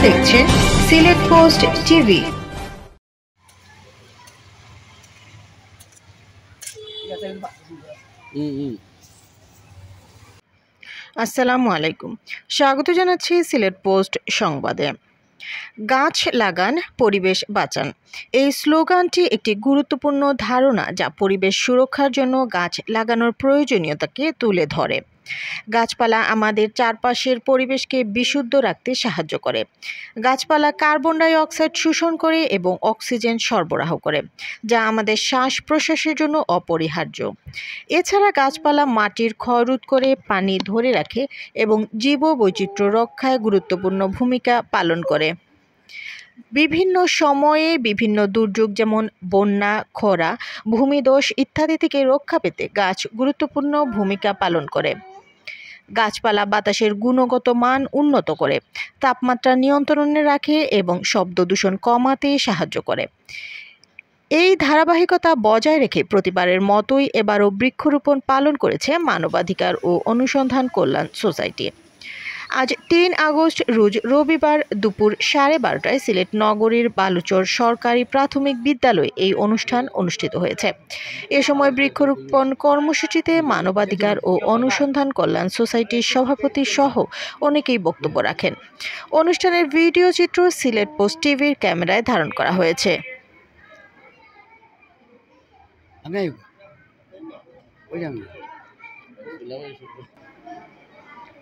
দেখছেন Sylhet post TV. আসসালামু আলাইকুম, স্বাগত জানাচ্ছি সিলেট পোস্ট সংবাদে। গাছ লাগান, পরিবেশ বাঁচান, এই স্লোগানটি একটি গুরুত্বপূর্ণ ধারণা যা পরিবেশ সুরক্ষার জন্য গাছ লাগানোর প্রয়োজনীয়তাকে তুলে ধরে। গাছপালা আমাদের চারপাশের পরিবেশকে বিশুদ্ধ রাখতে সাহায্য করে। গাছপালা কার্বন ডাই অক্সাইড শোষণ করে এবং অক্সিজেন সরবরাহ করে, যা আমাদের শ্বাস প্রশ্বাসের জন্য অপরিহার্য। এছাড়া গাছপালা মাটির ক্ষয় রোধ করে, পানি ধরে রাখে এবং জীববৈচিত্র্য রক্ষায় গুরুত্বপূর্ণ ভূমিকা পালন করে। বিভিন্ন সময়ে বিভিন্ন দুর্যোগ যেমন বন্যা, খরা, ভূমিধস ইত্যাদি থেকে রক্ষা পেতে গাছ গুরুত্বপূর্ণ ভূমিকা পালন করে। গাছপালা বাতাসের গুণগত মান উন্নত করে, তাপমাত্রা নিয়ন্ত্রণে রাখে এবং শব্দ দূষণ কমাতে সাহায্য করে। এই ধারাবাহিকতা বজায় রেখে প্রতিবারের মতোই এবারও বৃক্ষরোপণ পালন করেছে মানবাধিকার ও অনুসন্ধান কল্যাণ সোসাইটি। আজ ৩ আগস্ট রোজ রবিবার দুপুর 12:30টায় সিলেট নগরীর বালুচর সরকারি প্রাথমিক বিদ্যালয়ে এই অনুষ্ঠান অনুষ্ঠিত হয়েছে। এ সময় বৃক্ষরোপণ কর্মসূচিতে মানবাধিকার ও অনুসন্ধান কল্যাণ সোসাইটির সভাপতি সহ অনেকেই বক্তব্য রাখেন। অনুষ্ঠানের ভিডিও চিত্র সিলেট পোস্ট টিভির ক্যামেরায় ধারণ করা হয়েছে।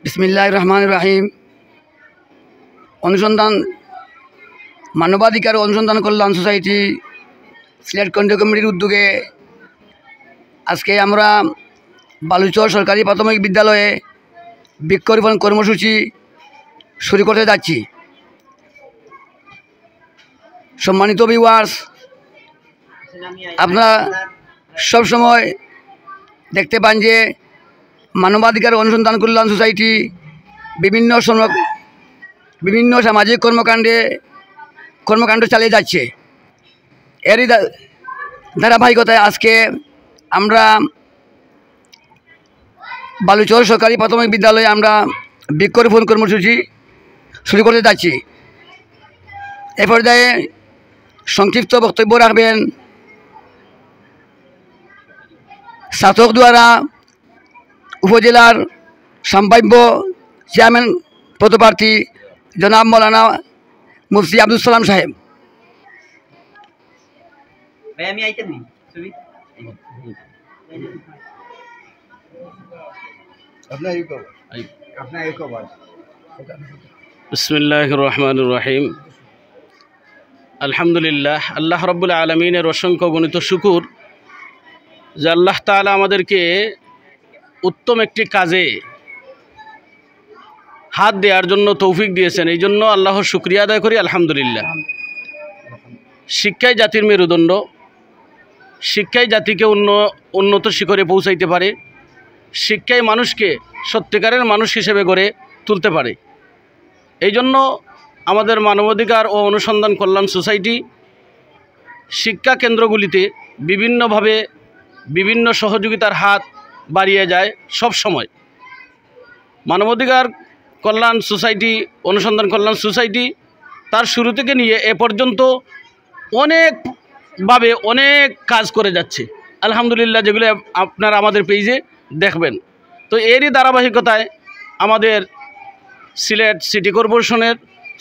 বিসমিল্লাহির রহমানির রহিম। অনুসন্ধান মানবাধিকার অনুসন্ধান কল্যাণ সোসাইটি সিলেট কেন্দ্রীয় কমিটির উদ্যোগে আজকে আমরা বালুচর সরকারি প্রাথমিক বিদ্যালয়ে বৃক্ষরোপণ কর্মসূচি শুরু করতে যাচ্ছি। সম্মানিত ভিউয়ার্স, আপনারা সবসময় দেখতে পান যে মানবাধিকার অনুসন্ধান কল্যাণ সোসাইটি বিভিন্ন সামাজিক কর্মকাণ্ড চালিয়ে যাচ্ছে। এরই ধারাবাহিকতায় আজকে আমরা বালুচর সরকারি প্রাথমিক বিদ্যালয়ে আমরা বৃক্ষরোপণ কর্মসূচি শুরু করতে যাচ্ছি। এ পর্যায়ে সংক্ষিপ্ত বক্তব্য রাখবেন স্নাতক দ্বারা উপজেলার সম্ভাব্য চেয়ারম্যান পদপ্রার্থী জনাব মৌলানা মুফতি আব্দুল সালাম সাহেব। বিসমিল্লাহির রহমানির রহিম। আলহামদুলিল্লাহ, আল্লাহ রাব্বুল আলামিনের অসংখ্য গণিত শুকুর যে আল্লাহ তাআলা আমাদেরকে উত্তম একটি কাজে হাত দেওয়ার জন্য তৌফিক দিয়েছেন। এই জন্য আল্লাহর শুকরিয়া আদায় করি আলহামদুলিল্লাহ। শিক্ষাই জাতির মেরুদণ্ড, শিক্ষাই জাতিকে উন্নত শিখরে পৌঁছাইতে পারে, শিক্ষাই মানুষকে সত্যিকারের মানুষ হিসেবে গড়ে তুলতে পারে। এই জন্য আমাদের মানবাধিকার ও অনুসন্ধান কল্যাণ সোসাইটি শিক্ষা কেন্দ্রগুলিতে বিভিন্নভাবে বিভিন্ন সহযোগিতার হাত বাড়িয়ে যায় সব সময়। মানবাধিকার কল্যাণ সোসাইটি, অনুসন্ধান কল্যাণ সোসাইটি তার শুরু থেকে নিয়ে এ পর্যন্ত অনেকভাবে অনেক কাজ করে যাচ্ছে আলহামদুলিল্লাহ, যেগুলো আপনারা আমাদের পেজে দেখবেন। তো এরই ধারাবাহিকতায় আমাদের সিলেট সিটি কর্পোরেশনের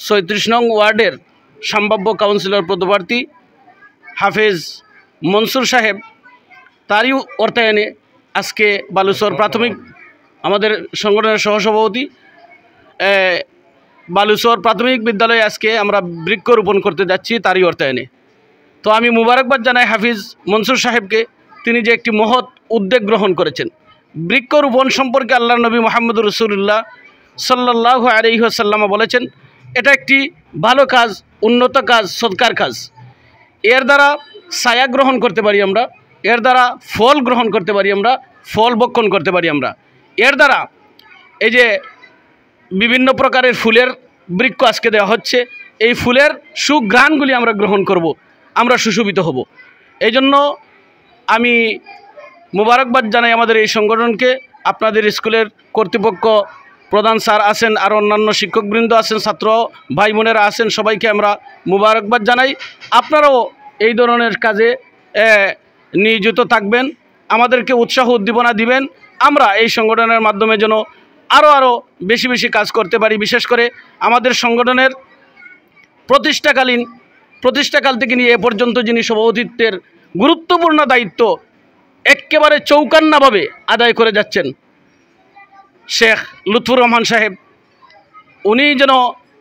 ৩৬ নং ওয়ার্ডের সম্ভাব্য কাউন্সিলর পদপ্রার্থী হাফেজ মনসুর সাহেব, তারই অর্থায়নে আজকে বালুচর প্রাথমিক আমাদের সংগঠনের সহসভাপতি বালুচর প্রাথমিক বিদ্যালয়ে আজকে আমরা বৃক্ষরোপণ করতে যাচ্ছি তারই অর্থায়নে। তো আমি মুবারকবাদ জানাই হাফিজ মনসুর সাহেবকে, তিনি যে একটি মহৎ উদ্যোগ গ্রহণ করেছেন। বৃক্ষরোপণ সম্পর্কে আল্লাহর নবী মুহাম্মদুর রাসূলুল্লাহ সাল্লাল্লাহু আলাইহি ওয়াসাল্লাম বলেছেন, এটা একটি ভালো কাজ, উন্নত কাজ, সদকার কাজ। এর দ্বারা ছায়া গ্রহণ করতে পারি আমরা, এর দ্বারা ফল গ্রহণ করতে পারি আমরা, ফল ভক্ষণ করতে পারি আমরা। এর দ্বারা এই যে বিভিন্ন প্রকারের ফুলের বৃক্ষ আজকে দেওয়া হচ্ছে, এই ফুলের সুঘ্রাণগুলি আমরা গ্রহণ করব, আমরা সুশোভিত হব। এই জন্য আমি মুবারকবাদ জানাই আমাদের এই সংগঠনকে, আপনাদের স্কুলের কর্তৃপক্ষ প্রধান স্যার আছেন আর অন্যান্য শিক্ষকবৃন্দ আছেন, ছাত্র ভাই বোনেরা আছেন, সবাইকে আমরা মুবারকবাদ জানাই। আপনারাও এই ধরনের কাজে নিয়োজিত থাকবেন, আমাদেরকে উৎসাহ উদ্দীপনা দিবেন। আমরা এই সংগঠনের মাধ্যমে যেন আরও বেশি বেশি কাজ করতে পারি। বিশেষ করে আমাদের সংগঠনের প্রতিষ্ঠাকাল থেকে নিয়ে এ পর্যন্ত যিনি সভাপতিত্বের গুরুত্বপূর্ণ দায়িত্ব একেবারে চৌকান্নাভাবে আদায় করে যাচ্ছেন শেখ লুৎফুর রহমান সাহেব, উনি যেন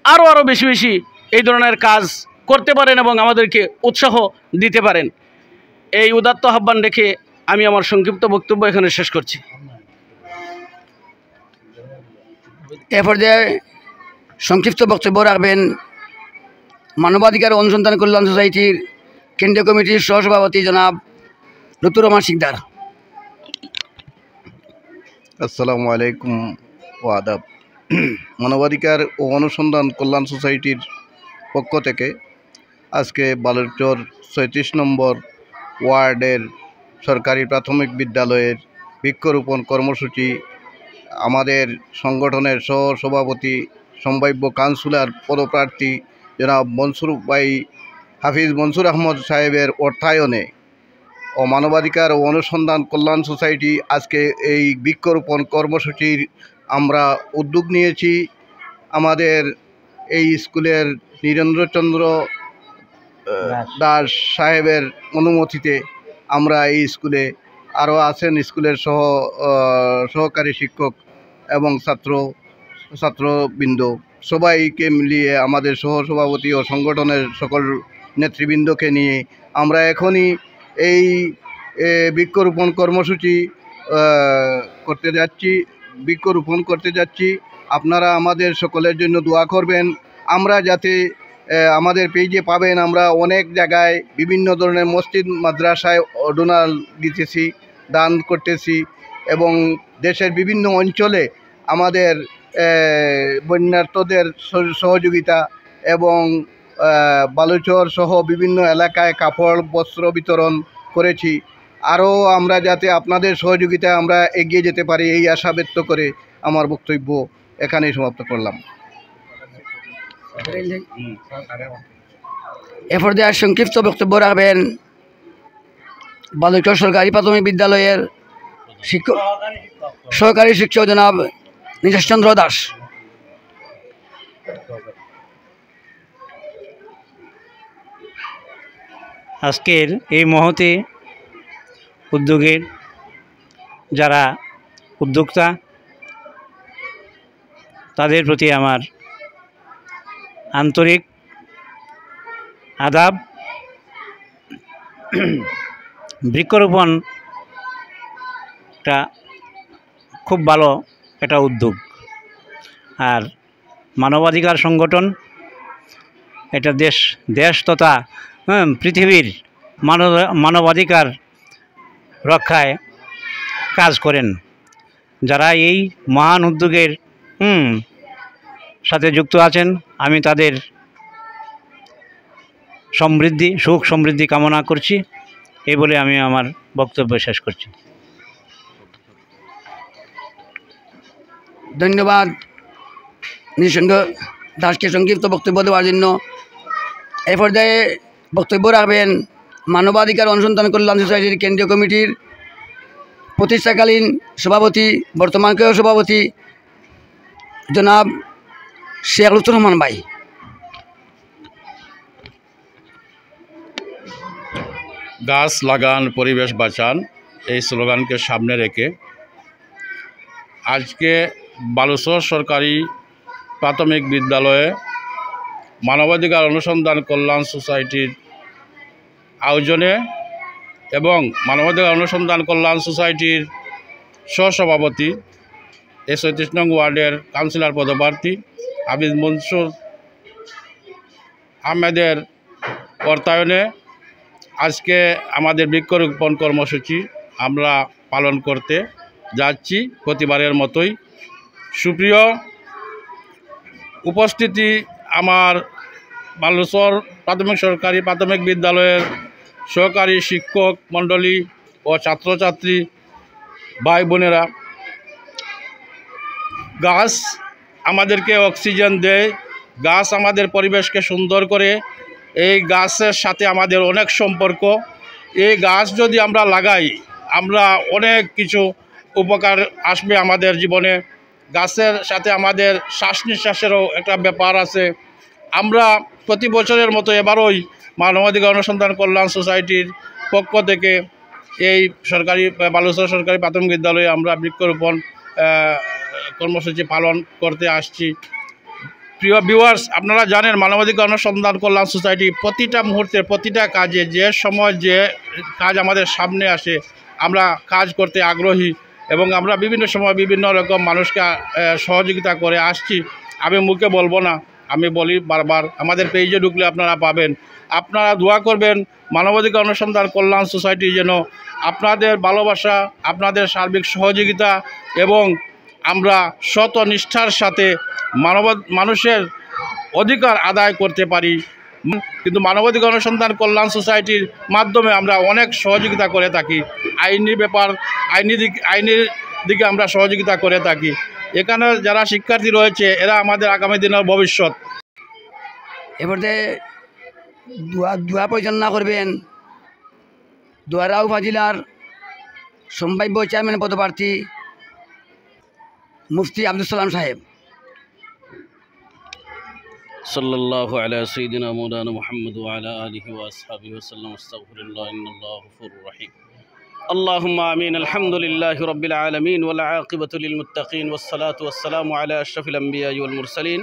আরও বেশি বেশি এই ধরনের কাজ করতে পারেন এবং আমাদেরকে উৎসাহ দিতে পারেন। এই উদাত্ত আহ্বান রেখে আমি আমার সংক্ষিপ্ত বক্তব্য এখানে শেষ করছি। এ পর্যায়ে সংক্ষিপ্ত বক্তব্য রাখবেন মানবাধিকার অনুসন্ধান কল্যাণ সোসাইটির কেন্দ্রীয় কমিটির সহসভাপতি জনাব লুৎফুর রহমান শিকদার। আসসালামু আলাইকুম ও আদাব। মানবাধিকার ও অনুসন্ধান কল্যাণ সোসাইটির পক্ষ থেকে আজকে বালুরচর ৩৬ নম্বর ওয়ার্ডের সরকারি প্রাথমিক বিদ্যালয়ের বৃক্ষরোপণ কর্মসূচি আমাদের সংগঠনের সহসভাপতি সম্ভাব্য কাউন্সিলর পদপ্রার্থী জনাব হাফিজ মনসুর আহমদ সাহেবের অর্থায়নে ও মানবাধিকার ও অনুসন্ধান কল্যাণ সোসাইটি আজকে এই বৃক্ষরোপণ কর্মসূচির আমরা উদ্যোগ নিয়েছি। আমাদের এই স্কুলের নীরেন্দ্রচন্দ্র দাস সাহেবের অনুমতিতে আমরা এই স্কুলে আরও আছেন স্কুলের সহকারী শিক্ষক এবং ছাত্রবৃন্দ সবাইকে মিলিয়ে আমাদের সহসভাপতি ও সংগঠনের সকল নেতৃবৃন্দকে নিয়ে আমরা এখনই এই বৃক্ষরোপণ কর্মসূচি করতে যাচ্ছি। আপনারা আমাদের সকলের জন্য দোয়া করবেন। আমরা যাতে আমাদের পেজে পাবেন, আমরা অনেক জায়গায় বিভিন্ন ধরনের মসজিদ মাদ্রাসায় ডোনার দিতেছি, দান করতেছি এবং দেশের বিভিন্ন অঞ্চলে আমাদের বন্যার্তদের সহযোগিতা এবং বালুচর সহ বিভিন্ন এলাকায় কাপড় বস্ত্র বিতরণ করেছি। আরও আমরা যাতে আপনাদের সহযোগিতায় আমরা এগিয়ে যেতে পারি এই আশা ব্যক্ত করে আমার বক্তব্য এখানেই সমাপ্ত করলাম। এ পর্যায়ে সংক্ষিপ্ত বক্তব্য রাখবেন বালুচর সরকারি প্রাথমিক বিদ্যালয়ের সহকারী শিক্ষক জনাব নীরেশচন্দ্র দাস। আজকের এই মহতে উদ্যোগের যারা উদ্যোক্তা তাদের প্রতি আমার আন্তরিক আদাব। বৃক্ষরোপণটা খুব ভালো একটা উদ্যোগ, আর মানবাধিকার সংগঠন এটা দেশ তথা পৃথিবীর মানবাধিকার রক্ষায় কাজ করেন। যারা এই মহান উদ্যোগের সাথে যুক্ত আছেন, আমি তাদের সুখ সমৃদ্ধি কামনা করছি। এই বলে আমি আমার বক্তব্য শেষ করছি। ধন্যবাদ নীরেশচন্দ্র দাসকে সংক্ষিপ্ত বক্তব্য দেওয়ার জন্য। এই পর্যায়ে বক্তব্য রাখবেন মানবাধিকার অনুসন্ধান কল্যাণ সোসাইটির কেন্দ্রীয় কমিটির প্রতিষ্ঠাকালীন সভাপতি, বর্তমানকেও সভাপতি জনাব শেখ লুৎফুর রহমান ভাই। গাছ লাগান পরিবেশ বাঁচান এই স্লোগানকে সামনে রেখে আজকে বালুচর সরকারি প্রাথমিক বিদ্যালয়ে মানবাধিকার অনুসন্ধান কল্যাণ সোসাইটির আয়োজনে এবং মানবাধিকার অনুসন্ধান কল্যাণ সোসাইটির সহসভাপতি এই ৩৬ নং ওয়ার্ডের কাউন্সিলর পদপ্রার্থী হাফিজ মনসুর আহমেদের অর্থায়নে আজকে আমাদের বৃক্ষরোপণ কর্মসূচি আমরা পালন করতে যাচ্ছি প্রতিবারের মতোই। সুপ্রিয় উপস্থিতি, আমার বালুচর সরকারি প্রাথমিক বিদ্যালয়ের সহকারী শিক্ষক মণ্ডলী ও ছাত্রছাত্রী ভাই বোনেরা, গাছ আমাদেরকে অক্সিজেন দেয়, গাছ আমাদের পরিবেশকে সুন্দর করে। এই গাছের সাথে আমাদের অনেক সম্পর্ক। এই গাছ যদি আমরা লাগাই, আমরা অনেক কিছু উপকার আসবে আমাদের জীবনে। গাছের সাথে আমাদের শ্বাস নিঃশ্বাসেরও একটা ব্যাপার আছে। আমরা প্রতি বছরের মতো এবারই মানবাধিকার অনুসন্ধান কল্যাণ সোসাইটির পক্ষ থেকে এই বালুচর সরকারি প্রাথমিক বিদ্যালয়ে আমরা বৃক্ষরোপণ কর্মসূচি পালন করতে আসছি। প্রিয় ভিউয়ার্স, আপনারা জানেন মানবাধিকার অনুসন্ধান কল্যাণ সোসাইটি প্রতিটা মুহূর্তে, প্রতিটা কাজে, যে সময় যে কাজ আমাদের সামনে আসে আমরা কাজ করতে আগ্রহী এবং আমরা বিভিন্ন সময় বিভিন্ন রকম মানুষকে সহযোগিতা করে আসছি। আমি মুখে বলবো না, আমি বলি বারবার, আমাদের পেজে ঢুকলে আপনারা পাবেন। আপনারা দোয়া করবেন মানবাধিকার অনুসন্ধান কল্যাণ সোসাইটি যেন আপনাদের ভালোবাসা, আপনাদের সার্বিক সহযোগিতা এবং আমরা শত নিষ্ঠার সাথে মানুষের অধিকার আদায় করতে পারি। কিন্তু মানবাধিকার অনুসন্ধান কল্যাণ সোসাইটির মাধ্যমে আমরা অনেক সহযোগিতা করে থাকি। আইনের দিকে আমরা সহযোগিতা করে থাকি। এখানে যারা শিক্ষার্থী রয়েছে এরা আমাদের আগামী দিনের ভবিষ্যৎ। এবারে দোয়া পরিচালনা করবেন দোয়ারা উপজেলার সম্ভাব্য চেয়ারম্যান পদপ্রার্থী মুফতি আব্দুল সালাম সাহেব। সাল্লাল্লাহু আলা সাইয়্যিদিনা মাওলানা মুহাম্মদ ওয়া আলা আলিহি ওয়া আসহাবিহি ওয়া সাল্লাম। আস্তাগফিরুল্লাহ, ইন্নাল্লাহু গফুরুর রহিম। اللهم آمين. الحمد لله رب العالمين والعاقبة للمتقين والصلاة والسلام على أشرف الأنبياء والمرسلين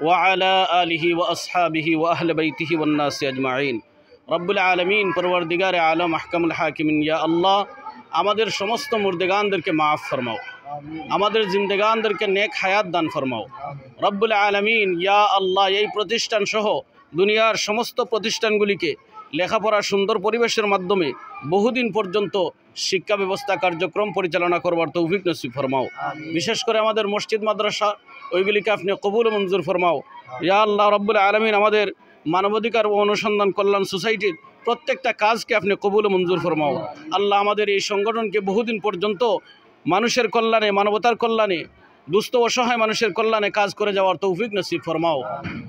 وعلى آله وأصحابه وأهل بيته والناس أجمعين. رب العالمين পরওয়ারদিগার আলম আহকামুল হাকিমিন, ইয়া আল্লাহ আমাদের সমস্ত মুর্দেগানদেরকে মাফ ফরমাও, আমাদের জিন্দেগানদেরকে নেক হায়াত দান ফরমাও। রব্বুল আলামিন, ইয়া আল্লাহ এই প্রতিষ্ঠান সহ দুনিয়ার সমস্ত প্রতিষ্ঠানগুলিকে লেখাপড়ার সুন্দর পরিবেশের মাধ্যমে বহুদিন পর্যন্ত শিক্ষা ব্যবস্থা কার্যক্রম পরিচালনা করবার তৌফিক নসিব ফরমাও। বিশেষ করে আমাদের মসজিদ মাদ্রাসা ওইগুলিকে আপনি কবুল মঞ্জুর ফরমাও। ইয়া আল্লাহ রব্বুল আলামিন আমাদের মানবাধিকার ও অনুসন্ধান কল্যাণ সোসাইটির প্রত্যেকটা কাজকে আপনি কবুল মঞ্জুর ফরমাও। আল্লাহ আমাদের এই সংগঠনকে বহুদিন পর্যন্ত মানুষের কল্যাণে, মানবতার কল্যাণে, দুস্থ অসহায় মানুষের কল্যাণে কাজ করে যাওয়ার তৌফিক নসিব ফরমাও।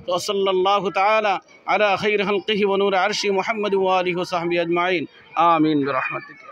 তো সাল্লাল্লাহু তাআলা আলা খাইর খালকিহি ওয়া নূর আরশি মুহাম্মদ ওয়া আলিহি ওয়া সাহবিহি আজমাইন, আমিন বিরহমাতিকা।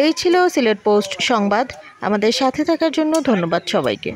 এই ছিল সিলেট পোস্ট সংবাদ। আমাদের সাথে থাকার জন্য ধন্যবাদ সবাইকে।